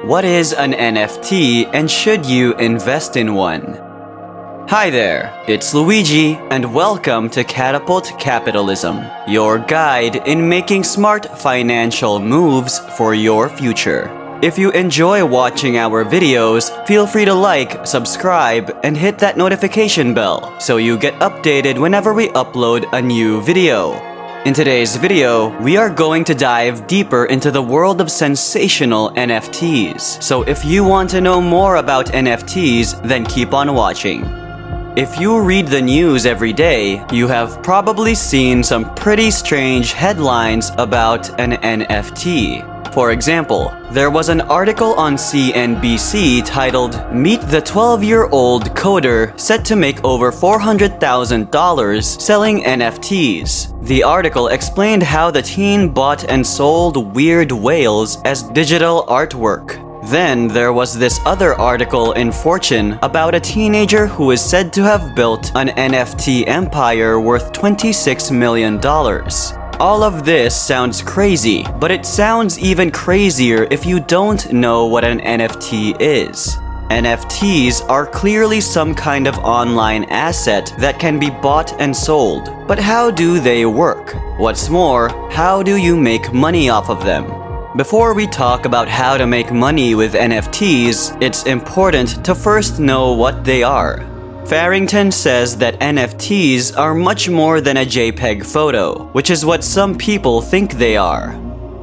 What is an NFT and should you invest in one? Hi there, it's Luigi and welcome to Catapult Capitalism, your guide in making smart financial moves for your future. If you enjoy watching our videos, feel free to like, subscribe, and hit that notification bell so you get updated whenever we upload a new video. In today's video, we are going to dive deeper into the world of sensational NFTs. So if you want to know more about NFTs, then keep on watching. If you read the news every day, you have probably seen some pretty strange headlines about an NFT. For example, there was an article on CNBC titled, "Meet the 12-year-old coder set to make over $400,000 selling NFTs." The article explained how the teen bought and sold weird whales as digital artwork. Then there was this other article in Fortune about a teenager who is said to have built an NFT empire worth $26 million. All of this sounds crazy, but it sounds even crazier if you don't know what an NFT is. NFTs are clearly some kind of online asset that can be bought and sold. But how do they work? What's more, how do you make money off of them? Before we talk about how to make money with NFTs, it's important to first know what they are. Farrington says that NFTs are much more than a JPEG photo, which is what some people think they are.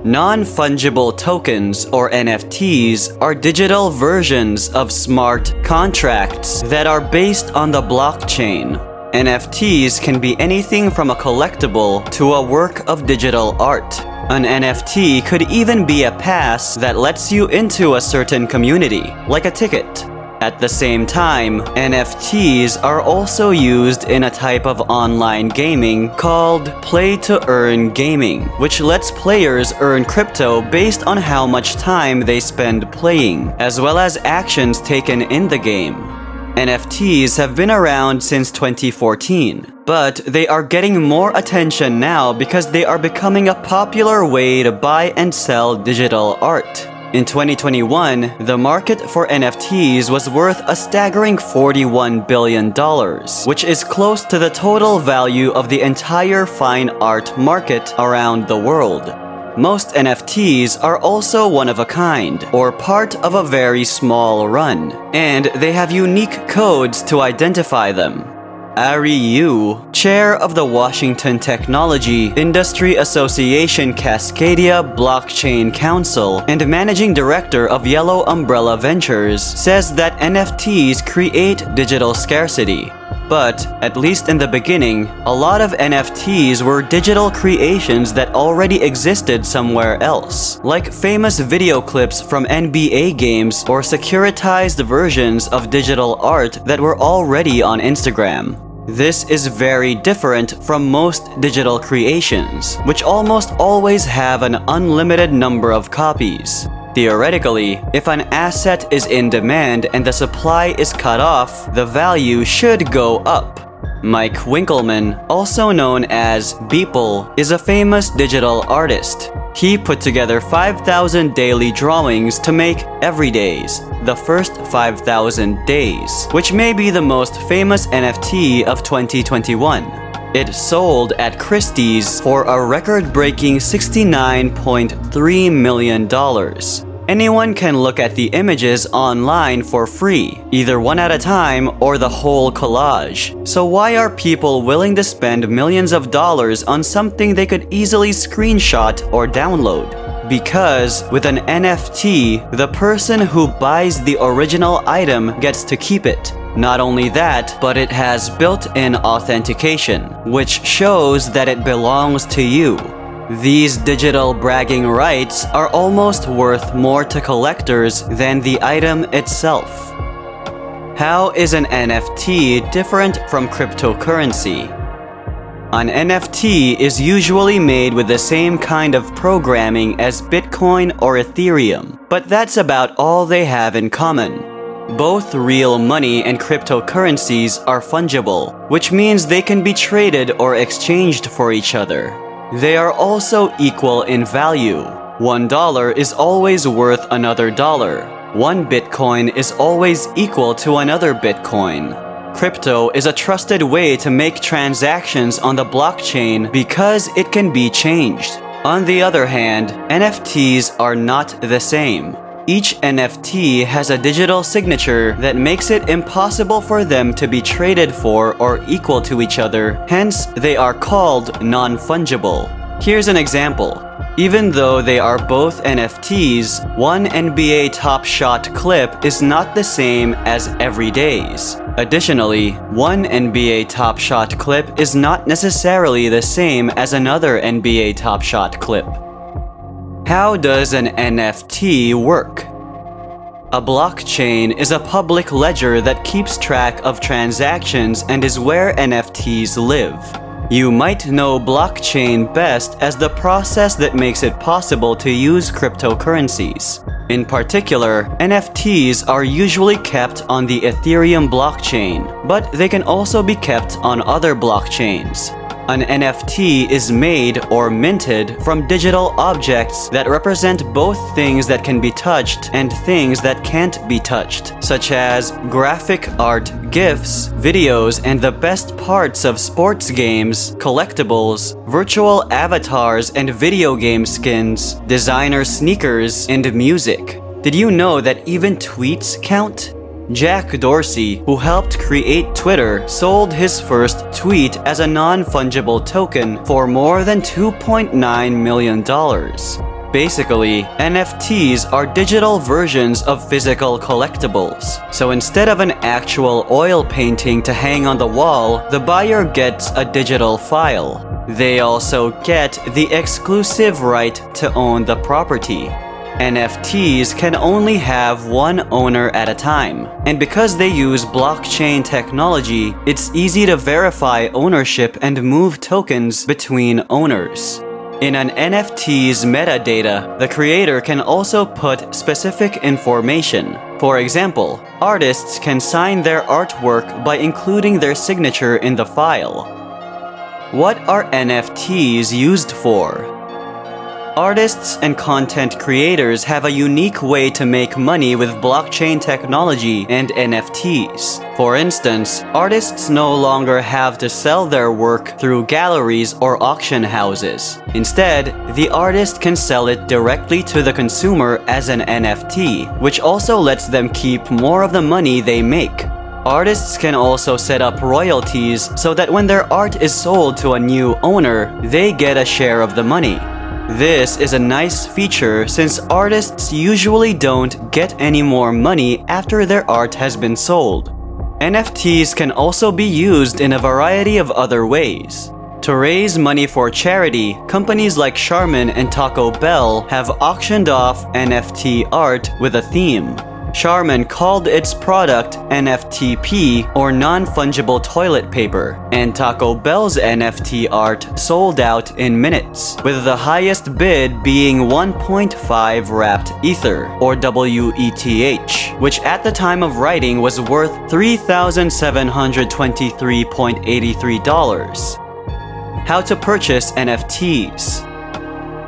Non-fungible tokens, or NFTs, are digital versions of smart contracts that are based on the blockchain. NFTs can be anything from a collectible to a work of digital art. An NFT could even be a pass that lets you into a certain community, like a ticket. At the same time, NFTs are also used in a type of online gaming called play-to-earn gaming, which lets players earn crypto based on how much time they spend playing, as well as actions taken in the game. NFTs have been around since 2014, but they are getting more attention now because they are becoming a popular way to buy and sell digital art. In 2021, the market for NFTs was worth a staggering $41 billion, which is close to the total value of the entire fine art market around the world. Most NFTs are also one of a kind, or part of a very small run, and they have unique codes to identify them. Ari Yu, chair of the Washington Technology Industry Association Cascadia Blockchain Council and managing director of Yellow Umbrella Ventures, says that NFTs create digital scarcity. But, at least in the beginning, a lot of NFTs were digital creations that already existed somewhere else, like famous video clips from NBA games or securitized versions of digital art that were already on Instagram. This is very different from most digital creations, which almost always have an unlimited number of copies. Theoretically, if an asset is in demand and the supply is cut off, the value should go up. Mike Winkleman, also known as Beeple, is a famous digital artist. He put together 5,000 daily drawings to make Everydays, the first 5,000 days, which may be the most famous NFT of 2021. It sold at Christie's for a record-breaking $69.3 million. Anyone can look at the images online for free, either one at a time or the whole collage. So why are people willing to spend millions of dollars on something they could easily screenshot or download? Because with an NFT, the person who buys the original item gets to keep it. Not only that, but it has built-in authentication, which shows that it belongs to you. These digital bragging rights are almost worth more to collectors than the item itself. How is an NFT different from cryptocurrency? An NFT is usually made with the same kind of programming as Bitcoin or Ethereum, but that's about all they have in common. Both real money and cryptocurrencies are fungible, which means they can be traded or exchanged for each other. They are also equal in value. $1 is always worth another dollar. One Bitcoin is always equal to another Bitcoin. Crypto is a trusted way to make transactions on the blockchain because it can be changed. On the other hand, NFTs are not the same. Each NFT has a digital signature that makes it impossible for them to be traded for or equal to each other, hence they are called non-fungible. Here's an example. Even though they are both NFTs, one NBA Top Shot clip is not the same as every day's. Additionally, one NBA Top Shot clip is not necessarily the same as another NBA Top Shot clip. How does an NFT work? A blockchain is a public ledger that keeps track of transactions and is where NFTs live. You might know blockchain best as the process that makes it possible to use cryptocurrencies. In particular, NFTs are usually kept on the Ethereum blockchain, but they can also be kept on other blockchains. An NFT is made or minted from digital objects that represent both things that can be touched and things that can't be touched, such as graphic art, GIFs, videos, and the best parts of sports games, collectibles, virtual avatars and video game skins, designer sneakers, and music. Did you know that even tweets count? Jack Dorsey, who helped create Twitter, sold his first tweet as a non-fungible token for more than $2.9 million. Basically, NFTs are digital versions of physical collectibles. So instead of an actual oil painting to hang on the wall, the buyer gets a digital file. They also get the exclusive right to own the property. NFTs can only have one owner at a time, and because they use blockchain technology, it's easy to verify ownership and move tokens between owners. In an NFT's metadata, the creator can also put specific information. For example, artists can sign their artwork by including their signature in the file. What are NFTs used for? Artists and content creators have a unique way to make money with blockchain technology and NFTs. For instance, artists no longer have to sell their work through galleries or auction houses. Instead, the artist can sell it directly to the consumer as an NFT, which also lets them keep more of the money they make. Artists can also set up royalties so that when their art is sold to a new owner, they get a share of the money. This is a nice feature since artists usually don't get any more money after their art has been sold. NFTs can also be used in a variety of other ways. To raise money for charity, companies like Charmin and Taco Bell have auctioned off NFT art with a theme. Charmin called its product NFTP or non-fungible toilet paper, and Taco Bell's NFT art sold out in minutes, with the highest bid being 1.5 wrapped Ether or WETH, which at the time of writing was worth $3,723.83. How to purchase NFTs.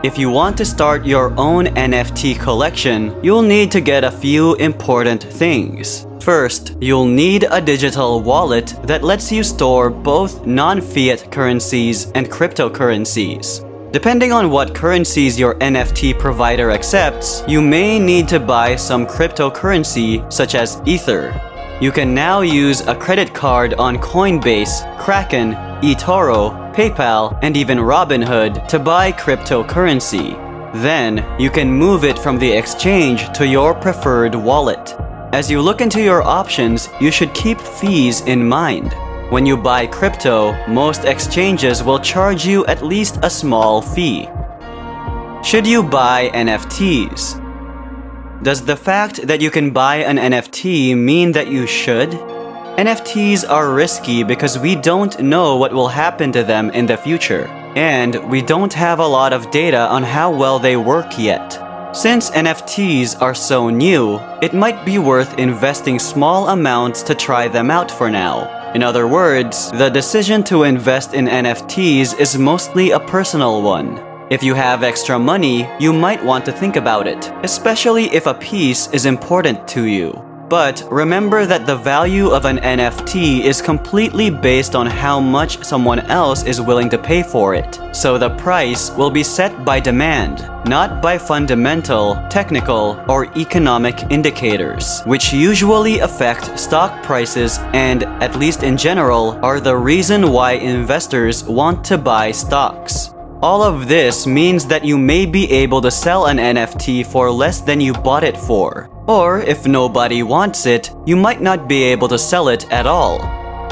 If you want to start your own NFT collection, you'll need to get a few important things. First, you'll need a digital wallet that lets you store both non-fiat currencies and cryptocurrencies. Depending on what currencies your NFT provider accepts, you may need to buy some cryptocurrency such as Ether. You can now use a credit card on Coinbase, Kraken, eToro, PayPal, and even Robinhood to buy cryptocurrency. Then, you can move it from the exchange to your preferred wallet. As you look into your options, you should keep fees in mind. When you buy crypto, most exchanges will charge you at least a small fee. Should you buy NFTs? Does the fact that you can buy an NFT mean that you should? NFTs are risky because we don't know what will happen to them in the future, and we don't have a lot of data on how well they work yet. Since NFTs are so new, it might be worth investing small amounts to try them out for now. In other words, the decision to invest in NFTs is mostly a personal one. If you have extra money, you might want to think about it, especially if a piece is important to you. But remember that the value of an NFT is completely based on how much someone else is willing to pay for it. So the price will be set by demand, not by fundamental, technical, or economic indicators, which usually affect stock prices and, at least in general, are the reason why investors want to buy stocks. All of this means that you may be able to sell an NFT for less than you bought it for. Or, if nobody wants it, you might not be able to sell it at all.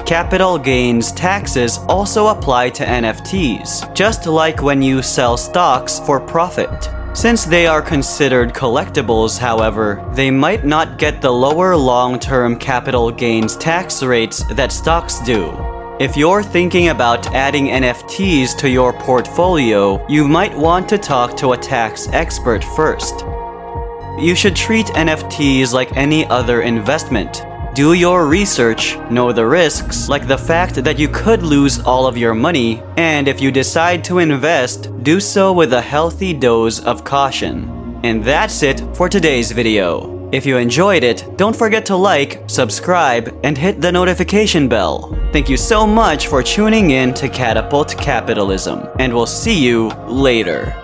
Capital gains taxes also apply to NFTs, just like when you sell stocks for profit. Since they are considered collectibles, however, they might not get the lower long-term capital gains tax rates that stocks do. If you're thinking about adding NFTs to your portfolio, you might want to talk to a tax expert first. You should treat NFTs like any other investment. Do your research, know the risks, like the fact that you could lose all of your money, and if you decide to invest, do so with a healthy dose of caution. And that's it for today's video. If you enjoyed it, don't forget to like, subscribe, and hit the notification bell. Thank you so much for tuning in to Catapult Capitalism, and we'll see you later.